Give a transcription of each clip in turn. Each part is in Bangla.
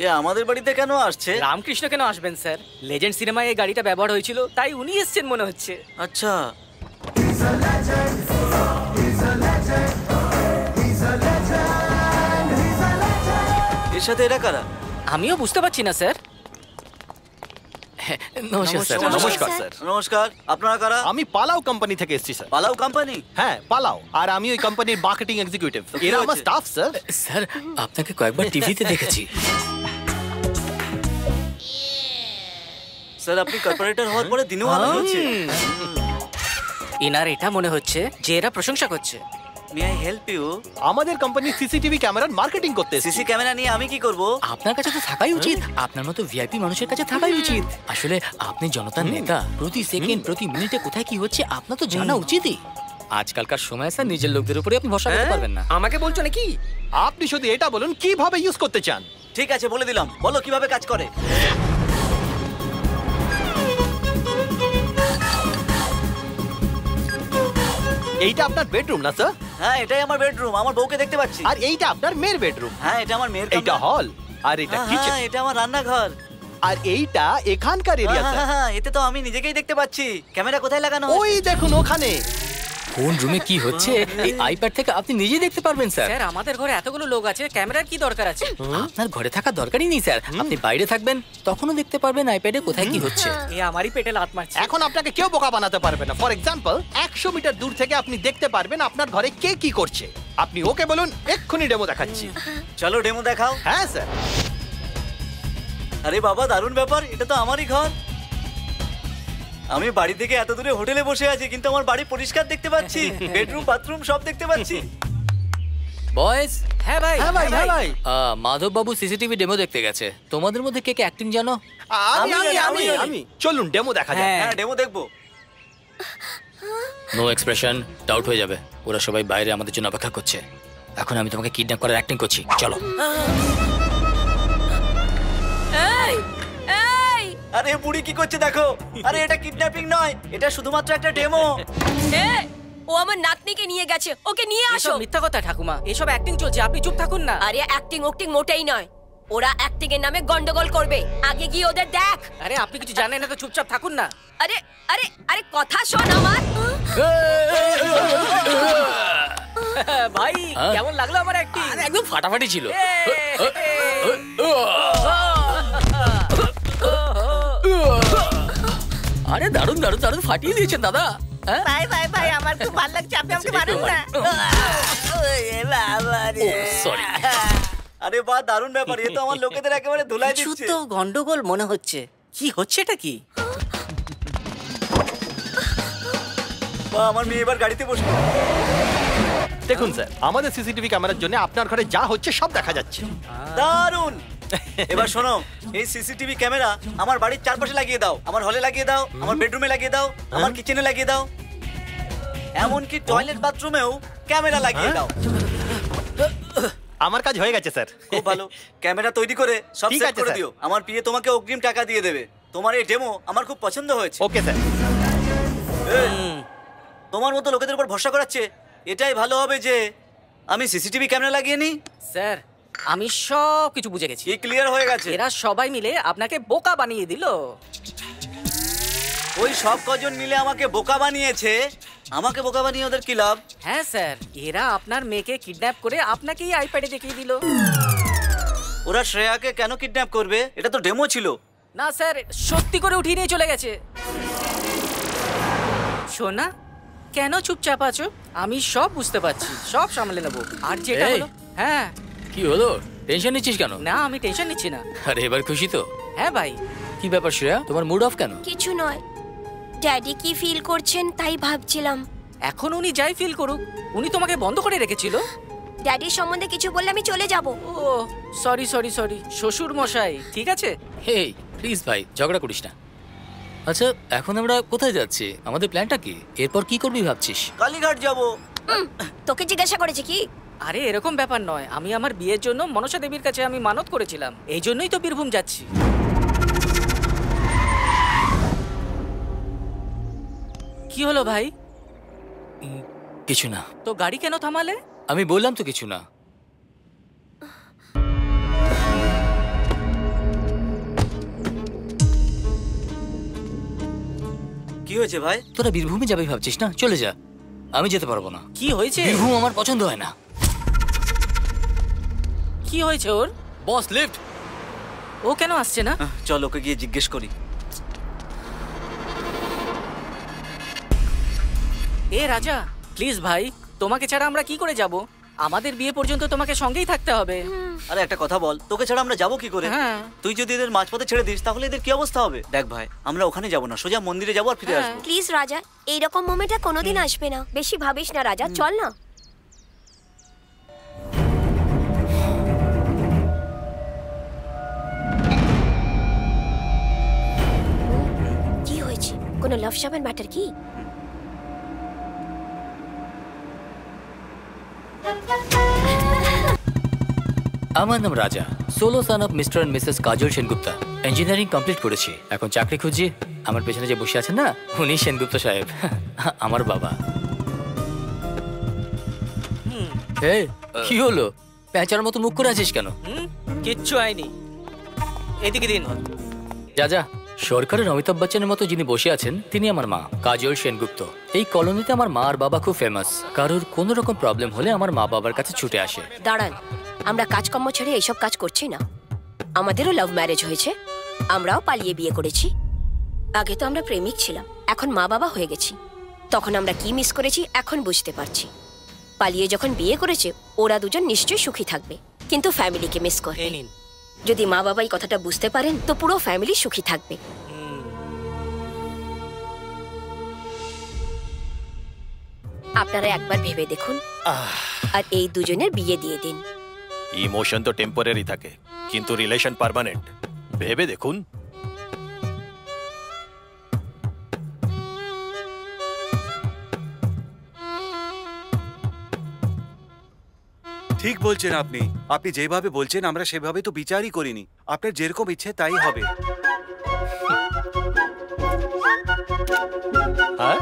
এ আমাদের বাড়িতে কেন আসছে? রামকৃষ্ণ কেন আসবেন স্যার? লেজেন্ড সিনেমায় এই গাড়িটা ব্যবহার হয়েছিল, তাই উনি এসেছেন মনে হচ্ছে। আচ্ছা, এর সাথে এরা কারা? আমিও বুঝতে পারছি না স্যার। নমস্কার স্যার। নমস্কার স্যার। নমস্কার, আপনারা কারা? আমি পালাও কোম্পানি থেকে এসেছি স্যার। পালাও কোম্পানি? হ্যাঁ, পালাও। আর আমি ওই কোম্পানির মার্কেটিং এক্সিকিউটিভ। কি এরা আমার হয়েছে? Staff sir. স্যার আপনাকে কয়েকবার টিভিতে দেখেছি। স্যার, আপনি কর্পোরেটর হওয়ার পরে দিনেও আলাদা হচ্ছে। এনার এটা মনে হচ্ছে যে এরা প্রশংসা করছে। May I help you? আমাদের কোম্পানির সিসিটিভি ক্যামেরার মার্কেটিং করতে এসেছি। সিসি ক্যামেরা নিয়ে আমি কি করব? আপনার কাছে তো থাকাই উচিত। আপনার মতো ভিআইপি মানুষের কাছে থাকাই উচিত। আসলে আপনি জনতার নেতা। প্রতি সেকেন্ড প্রতি মিনিটে কোথায় কি হচ্ছে আপনার তো জানা উচিতই। আজকালকার সময় স্যার নিজের লোকদের উপরে আপনি ভরসা করতে পারবেন না। আমাকে বলছো নাকি? আপনি শুধু এটা বলুন কিভাবে ইউজ করতে চান। ঠিক আছে, বলে দিলাম। বলো কিভাবে কাজ করে। এইটা আপনার বেডরুম না স্যার? হ্যাঁ, এটাই আমার বেডরুম। আমার বউকে দেখতে পাচ্ছি। আর এইটা আপনার মেয়ের বেডরুম। হ্যাঁ, এটা আমার মেয়ের এইটা কামরা। হল। আর এটা হ্যাঁ, কিচেন। হ্যাঁ, এটা আমার রান্নাঘর। আর এইটা এখানকার এরিয়া হ্যাঁ, স্যার। হ্যাঁ, এতে তো আমি নিজেকেই দেখতে পাচ্ছি। ক্যামেরা কোথায় লাগানো ওই হয়েছে? দেখুন ওখানে। কোন রুমে কি হচ্ছে এই আইপ্যাড থেকে আপনি নিজেই দেখতে পারবেন স্যার। স্যার আমাদের ঘরে এতগুলো লোক আছে, ক্যামেরার কি দরকার আছে? আপনার ঘরে থাকার দরকারই নেই স্যার। আপনি বাইরে থাকবেন, তখনও দেখতে পারবেন আইপ্যাডে কোথায় কি হচ্ছে। এ আমারই পেটে লাত মারছে। এখন আপনাকে কেউ বোকা বানাতে পারবে না। ফর এক্সাম্পল, 100 মিটার দূর থেকে আপনি দেখতে পারবেন আপনার ঘরে কে কি করছে। আপনি ওকে বলুন এক্ষুনি ডেমো দেখাচ্ছি। চলো ডেমো দেখাও। হ্যাঁ স্যার। আরে বাবা, দারুণ ব্যাপার। এটা তো আমারই ঘর। আমি বাড়ি থেকে এত দূরে হোটেলে বসে আছি, কিন্তু আমার বাড়ি পরিষ্কার দেখতে পাচ্ছি। বেডরুম বাথরুম সব দেখতে পাচ্ছি। বয়েজ, হ্যাঁ ভাই, হ্যাঁ ভাই, হ্যাঁ ভাই। মাধব বাবু সিসিটিভি ডেমো দেখতে গেছে। তোমাদের মধ্যে কে কে অ্যাক্টিং জানো? আমি আমি আমি আমি চলুন ডেমো দেখা যাক। হ্যাঁ, ডেমো দেখবো। নো এক্সপ্রেশন, ডাউট হয়ে যাবে। ওরা সবাই বাইরে আমাদের জন্য অপেক্ষা করছে। এখন আমি তোমাকে কিডন্যাপ করার অ্যাক্টিং করছি, চলো। এই এই আরে বুড়ি কি করছে দেখো। আরে এটা কিডন্যাপিং নয়, এটা শুধুমাত্র একটা ডেমো। এই, ও আমার নাতনিকে নিয়ে গেছে, ওকে নিয়ে আসো। এসব মিথ্যা কথা ঠাকুমা, এসব অ্যাক্টিং চলছে, আপনি চুপ থাকুন না। আরে অ্যাক্টিং ওক্টিং মোটেই নয়। ওরা অ্যাক্টিং এর নামে গন্ডগোল করবে, আগে গিয়ে ওদের দেখ। আরে আপনি কিছু জানেন না তো চুপচাপ থাকুন না। আরে আরে আরে কথা শোন আমার। ভাই কেমন লাগলো আমার অ্যাক্টিং? একদম ফাটাফাটি ছিল। আরে দারুণ দারুণ দারুণ ফাটিয়ে দিয়েছেন দাদা। ভাই ভাই ভাই, আমার খুব ভালো লাগছে, আপনি আমাকে মারুন না। সরি। আরে বাহ, দারুণ ব্যাপার। এ তো আমার লোকেদের একেবারে ধুলাই কিছু দিচ্ছে। তো গন্ডগোল মনে হচ্ছে। কি হচ্ছে এটা কি? বাহ, আমার মেয়ে এবার গাড়িতে বসবে। দেখুন স্যার, আমাদের সিসিটিভি ক্যামেরার জন্য আপনার ঘরে যা হচ্ছে সব দেখা যাচ্ছে। দারুণ। এবার শোনো, এই সিসিটিভি ক্যামেরা আমার বাড়ির চারপাশে লাগিয়ে দাও। আমার হলে লাগিয়ে দাও, আমার বেডরুমে লাগিয়ে দাও, আমার কিচেনে লাগিয়ে দাও, এমনকি টয়লেট বাথরুমেও ক্যামেরা লাগিয়ে দাও। আমার কাজ হয়ে গেছে স্যার। খুব ভালো। ক্যামেরা তৈরি করে সব ঠিক সেট আছে, করে স্যার। দিও। আমার পিএ তোমাকে অগ্রিম টাকা দিয়ে দেবে। তোমার এই ডেমো আমার খুব পছন্দ হয়েছে। Okay sir. এই, তোমার মতো লোকেদের উপর ভরসা করাচ্ছে, এটাই ভালো হবে যে আমি সিসিটিভি ক্যামেরা লাগিয়ে নিই। স্যার আমি সব কিছু বুঝে গেছি। কি ক্লিয়ার হয়ে গেছে? এরা সবাই মিলে আপনাকে বোকা বানিয়ে দিল। ওই সব কজন মিলে আমাকে বোকা বানিয়েছে। আমাকে বোকা বানিয়ে ওদের কি লাভ? হ্যাঁ স্যার, এরা আপনার মেয়েকে কিডন্যাপ করে আপনাকেই আইপ্যাডে দেখিয়ে দিল। ওরা শ্রেয়াকে কেন কিডন্যাপ করবে? এটা তো ডেমো ছিল। না স্যার, সত্যি করে উঠিয়ে নিয়ে চলে গেছে। শোনা, কেন চুপচাপ আছো? আমি সব বুঝতে পারছি, সব সামলে নেবো। আর যেটা এই। হলো, হ্যাঁ। কি হলো, টেনশন নিচ্ছিস কেন? না, আমি টেনশন নিচ্ছি না। আরে এবার খুশি তো? হ্যাঁ ভাই। কি ব্যাপার শ্রেয়া, তোমার মুড অফ কেন? কিছু নয়, ড্যাডি কি ফিল করছেন তাই ভাবছিলাম। এখন উনি যাই ফিল করুক, উনি তোমাকে বন্ধ করে রেখেছিল। ড্যাডির সম্বন্ধে কিছু বললে আমি চলে যাব। ও সরি সরি সরি, শ্বশুর মশাই, ঠিক আছে। হেই প্লিজ ভাই, ঝগড়া করিস না। আচ্ছা এখন আমরা কোথায় যাচ্ছি? আমাদের প্ল্যানটা কি? এরপর কি করবি ভাবছিস? কালীঘাট যাবো। তোকে জিজ্ঞাসা করেছে কি? আরে এরকম ব্যাপার নয়, আমি আমার বিয়ের জন্য মনসা দেবীর কাছে আমি মানত করেছিলাম, এই জন্যই তো বীরভূম যাচ্ছি। কি হলো ভাই? কিছু না। তো গাড়ি কেন থামালে? আমি বললাম তো কিছু না। হয়েছে ভাই? তোরা বীরভূমে যাবে ভাবছিস না? চলে যা, আমি যেতে পারবো না। কি হয়েছে? বীরভূম আমার পছন্দ হয় না। কি হয়েছে ওর? বস লিফট। ও কেন আসছে না? চল ওকে গিয়ে জিজ্ঞেস করি। এ রাজা, প্লিজ ভাই, তোমাকে ছাড়া আমরা কি করে যাব? আমাদের বিয়ে পর্যন্ত তোমাকে সঙ্গেই থাকতে হবে। আরে একটা কথা বল, তোকে ছাড়া আমরা যাবো কি করে? হ্যাঁ। তুই যদি এদের মাঝপথে ছেড়ে দিস তাহলে এদের কি অবস্থা হবে? দেখ ভাই, আমরা ওখানে যাবো না, সোজা মন্দিরে যাবো আর ফিরে হ্যাঁ। আসবো। প্লিজ রাজা, এইরকম মোমেন্টটা কোনোদিন আসবে না। বেশি ভাবিস না রাজা, চল না। কি হয়েছে? কোনো লাভ সাবেন ম্যাটার কি? আমার নাম Raja, solo son of mister and Mrs Kajal Sengupta. Engineering complete করেছি, এখন চাকরি খুঁজছি। আমার পেছনে যে বসে আছেন না, উনি সেনগুপ্ত সাহেব, আমার বাবা। এই, কি হলো? প্যাঁচার মতো মুখ করে আছিস কেন? কিচ্ছু হয়নি, এদিকে দিন। যা যা। সরকারের অমিতাভ বচ্চনের মতো যিনি বসে আছেন তিনি আমার মা, কাজল সেনগুপ্ত। এই কলোনিতে আমার মা আর বাবা খুব ফেমাস। কারোর কোনো রকম প্রবলেম হলে আমার মা বাবার কাছে ছুটে আসে। দাঁড়ান, আমরা কাজকর্ম ছেড়ে এইসব কাজ করছি না। আমাদেরও লাভ ম্যারেজ হয়েছে, আমরাও পালিয়ে বিয়ে করেছি। আগে তো আমরা প্রেমিক ছিলাম, এখন মা বাবা হয়ে গেছি। তখন আমরা কি মিস করেছি এখন বুঝতে পারছি। পালিয়ে যখন বিয়ে করেছে ওরা দুজন নিশ্চয়ই সুখী থাকবে, কিন্তু ফ্যামিলিকে মিস করে। এই নিন। যদি মা বাবা এই কথাটা বুঝতে পারেন তো পুরো ফ্যামিলি সুখী থাকবে। আপনারা একবার ভেবে দেখুন আর এই দুজনের বিয়ে দিয়ে দিন। ইমোশন তো টেম্পোরারি থাকে, কিন্তু রিলেশন পার্মানেন্ট। ভেবে দেখুন। ঠিক বলছেন আপনি। আপনি যেভাবে বলছেন আমরা সেভাবে তো বিচারই করিনি। আপনার যেরকম ইচ্ছে তাই হবে। হ্যাঁ,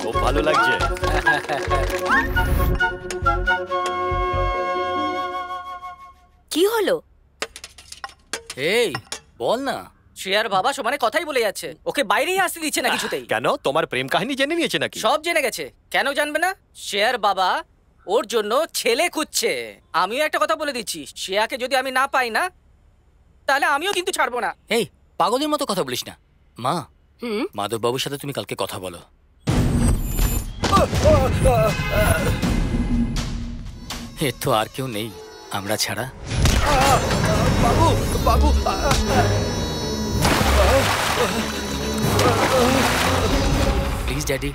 খুব ভালো লাগছে। কি হলো? এই, বল না। শ্রেয়ার বাবা সমানে কথাই বলে যাচ্ছে, ওকে বাইরেই আসতে দিচ্ছে না কিছুতেই। কেন, তোমার প্রেম কাহিনী জেনে নিয়েছে নাকি? সব জেনে গেছে। কেন জানবে না? শ্রেয়ার বাবা ওর জন্য ছেলে খুঁজছে। আমিও একটা কথা বলে দিচ্ছি, শ্রেয়াকে যদি আমি না পাই না তাহলে আমিও কিন্তু ছাড়বো না। এই, পাগলের মতো কথা বলিস না। মা, হুম, মাধব বাবুর সাথে তুমি কালকে কথা বলো। এর তো আর কেউ নেই আমরা ছাড়া। বাবু, বাবু। Please daddy.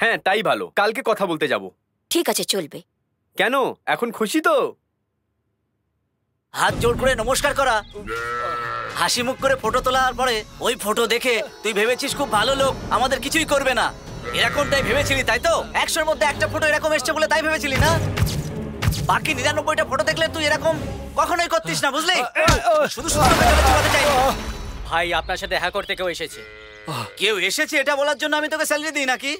হ্যাঁ, তাই ভালো। কালকে কথা বলতে যাব। ঠিক আছে, চলবে। কেন, এখন খুশি তো? হাত জোড় করে নমস্কার করা, হাসি মুখ করে ফটো তোলার পরে ওই ফটো দেখে তুই ভেবেছিস খুব ভালো লোক, আমাদের কিছুই করবে না, এরকমটাই ভেবেছিলি তাই তো? 100-র মধ্যে একটা ফটো এরকম এসছে বলে তাই ভেবেছিলি না? বাকি 99টা ফটো দেখলে তুই এরকম কখনোই করতিস না, বুঝলি? শুধু শুধু তোকে জলে চুবাতে চাইনি। ভাই, আপনার সাথে দেখা করতে কেউ এসেছে। কেউ এসেছে এটা বলার জন্য আমি তোকে স্যালারি দিই নাকি?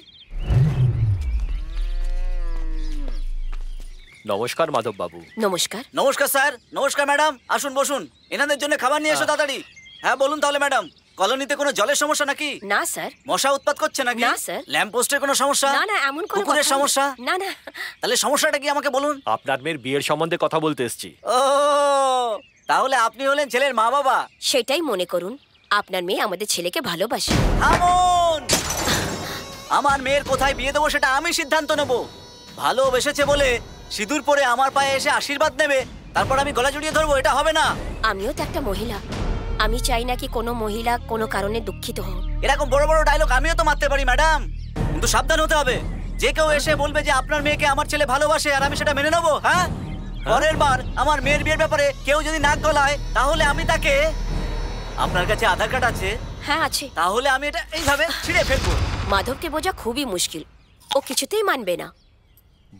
নমস্কার মাধব বাবু। নমস্কার। নমস্কার স্যার, নমস্কার ম্যাডাম, আসুন বসুন। এনাদের জন্য খাবার নিয়ে এসো তাড়াতাড়ি। হ্যাঁ বলুন তাহলে ম্যাডাম, কলোনিতে কোনো জলের সমস্যা নাকি? না স্যার। মশা উৎপাত করছে নাকি? না, স্যার। ল্যাম্প পোস্টের কোনো সমস্যা? না না, এমন কোনো কুকুরের কথা সমস্যা? না না। তাহলে সমস্যাটা কি আমাকে বলুন। আপনার মেয়ের বিয়ের সম্বন্ধে কথা বলতে এসেছি। ও, তাহলে আপনি হলেন ছেলের মা বাবা? সেটাই মনে করুন, আপনার মেয়ে আমাদের ছেলেকে ভালোবাসে। থামুন! আমার মেয়ের কোথায় বিয়ে দেবো সেটা আমি সিদ্ধান্ত নেব। ভালোবেসেছে বলে সিঁদুর পরে আমার পায়ে এসে আশীর্বাদ নেবে, তারপর আমি গলা জড়িয়ে ধরবো, এটা হবে না। আমিও তো একটা মহিলা, আমি চাই না কি কোনো মহিলা কোনো কারণে দুঃখিত হোক। এরকম বড় বড় ডায়লগ আমিও তো মারতে পারি ম্যাডাম, কিন্তু সাবধান হতে হবে। যে কেউ এসে বলবে যে আপনার মেয়েকে আমার ছেলে ভালোবাসে আর আমি সেটা মেনে নেবো, হ্যাঁ? পরের বার আমার মেয়ের বিয়ের ব্যাপারে কেউ যদি নাক গলায় তাহলে আমি তাকে... আপনার কাছে আধার কার্ড আছে? হ্যাঁ আছে। তাহলে আমি এটা এইভাবে ছিঁড়ে ফেলবো। মাধবকে বোঝা খুবই মুশকিল, ও কিছুতেই মানবে না।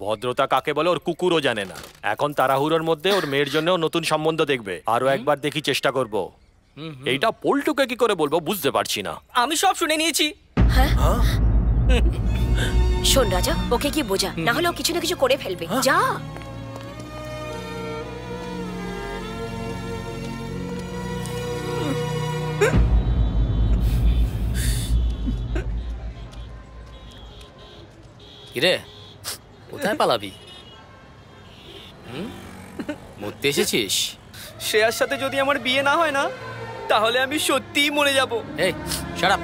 ভদ্রতা কাকে বলে ওর কুকুরও জানে না। এখন তাড়াহুড়োর মধ্যে ওর মেয়ের জন্য নতুন সম্বন্ধ দেখবে। আরো একবার দেখি চেষ্টা করব। এইটা পল্টুকে কি করে বলবো বুঝতে পারছি না। আমি সব শুনে নিয়েছি। হ্যাঁ, শোন রাজা, ওকে কি বোঝা, না হলে ও কিছু না কিছু করে ফেলবে। যা। কিরে কোথায় পালাবি? মরতে এসেছিস? শ্রেয়ার সাথে যদি আমার বিয়ে না হয় না তাহলে আমি সত্যিই মরে যাব। এই শাট আপ,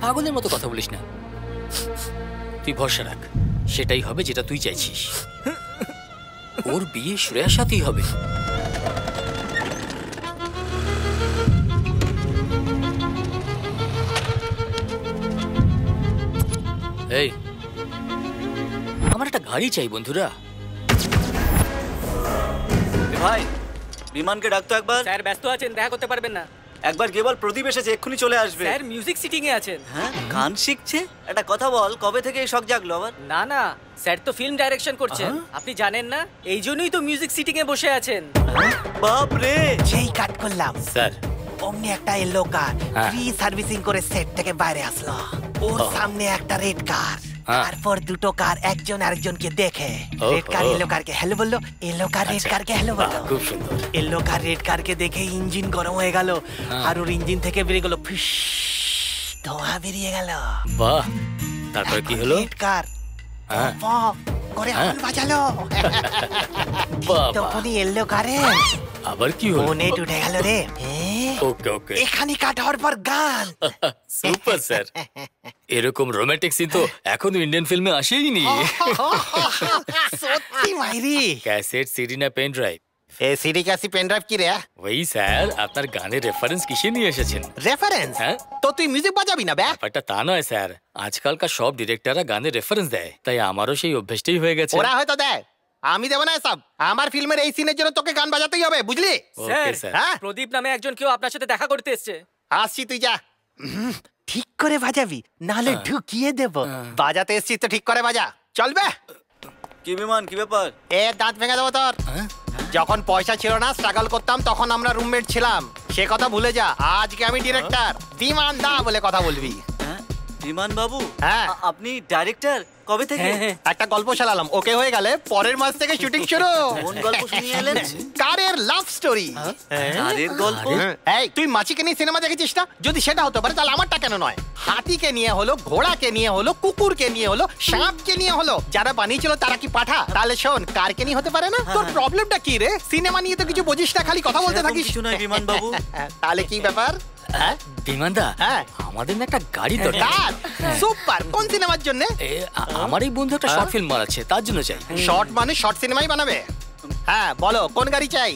পাগলের মতো কথা বলিস না। তুই ভরসা রাখ, সেটাই হবে যেটা তুই চাইছিস। ওর বিয়ে শ্রেয়ার সাথেই হবে। এই আমার একটা গাড়ি চাই বন্ধুরা। এ ভাই বিমানকে ডাকতো একবার। স্যার ব্যস্ত আছেন, দেখা করতে পারবেন না। একবার গিয়ে বল প্রদীপ এসেছে, এক্ষুনি চলে আসবে। স্যার মিউজিক সিটিং এ আছেন। হ্যাঁ গান শিখছে। একটা কথা বল, কবে থেকে এই শখ জাগলো আবার? না না, স্যার তো ফিল্ম ডাইরেকশন করছেন, আপনি জানেন না? এই জন্যই তো মিউজিক সিটিং এ বসে আছেন। বাপ রে, যেই কাট করলাম স্যার অমনি একটা এলো কার হ্যাঁ। ফ্রি সার্ভিসিং করে সেট থেকে বাইরে আসলো। ওর সামনে একটা রেড কার, হ্যাঁ। তারপর দুটো কার একজন আরেকজনকে দেখে ও, রেড কার ও। এলো কারকে হ্যালো বললো, এলো কার রেড আচ্ছা। কারকে হ্যালো বললো। খুব সুন্দর। এলো কার রেড কারকে দেখে ইঞ্জিন গরম হয়ে গেল, আর ওর ইঞ্জিন থেকে বেরিয়ে গেল ফিস, ধোঁয়া বেরিয়ে গেল। বাহ, তারপর কি হলো? রেড কার হ্যাঁ। প করে হর্ন বাজালো। বাহ, তখনই এলো কারে আবার কি হলো? মনে উঠে গেল রে, ওকে ওকে, এখানে কাট হওয়ার পর গান। Super sir. এরকম রোমান্টিক সিন তো এখনো ইন্ডিয়ান ফিল্মে আসেইনি। সত্যি মাইরি। ক্যাসেট, সিডি না পেন ড্রাইভ? এ সিডি ক্যাসি পেন ড্রাইভ কি রে? ওই স্যার, আপনার গানের রেফারেন্স কিসে নিয়ে এসেছেন? রেফারেন্স? হ্যাঁ। তো তুই মিউজিক বাজাবি না বে? ব্যাপারটা তা নয় স্যার, আজকালকার সব ডিরেক্টররা গানের রেফারেন্স দেয়, তাই আমারও সেই অভ্যেসটাই হয়ে গেছে। ওরা হয়তো দেয়, আমি দেব না এসব। আমার ফিল্মের এই সিনের জন্য তোকে গান বাজাতেই হবে, বুঝলি? Okay sir. হ্যাঁ প্রদীপ নামে একজন কেউ আপনার সাথে দেখা করতে এসেছে। আসছি, তুই যা। ঠিক করে বাজাবি, নাহলে ঢুকিয়ে দেব। বাজাতে এসছিস তো ঠিক করে বাজা, চলবে? কি বিমান, কি ব্যাপার? এ দাঁত ভেঙে দেবো তোর। যখন পয়সা ছিল না, স্ট্রাগল করতাম, তখন আমরা রুমমেট ছিলাম। সে কথা ভুলে যা। আজকে আমি ডিরেক্টর, বিমান দা বলে কথা বলবি। হ্যাঁ বিমান বাবু, হ্যাঁ। আপনি ডাইরেক্টর কবে থেকে? একটা গল্প চালালাম, ওকে হয়ে গেলে পরের মাস থেকে শুটিং শুরু। কোন গল্প শুনিয়ে এলেন? কারের লাভ স্টোরি। আরের গল্প? এই তুই মাছিকে নিয়ে সিনেমা দেখেছিস না? যদি সেটা হতে পারে তাহলে আমারটা কেন নয়? হাতিকে নিয়ে হলো, ঘোড়াকে নিয়ে হলো, কুকুরকে নিয়ে হলো, সাপকে নিয়ে হলো। যারা বানিয়েছিল তারা কি পাঠা? তাহলে শোন, কারকে নিয়ে হতে পারে না? তোর প্রবলেমটা কি রে? সিনেমা নিয়ে তো কিছু বুঝিস না, খালি কথা বলতে সেরকম থাকিস। কিছু নয় বিমান বাবু। তাহলে কি ব্যাপার? বিমানদা, হ্যাঁ। আমাদের না একটা গাড়ি দরকার। কার? সুপার। কোন সিনেমার জন্য? আমার এই বন্ধু একটা শর্ট ফিল্ম বানাচ্ছে, তার জন্য চাই। শর্ট মানে শর্ট সিনেমাই বানাবে? হ্যাঁ বলো, কোন গাড়ি চাই?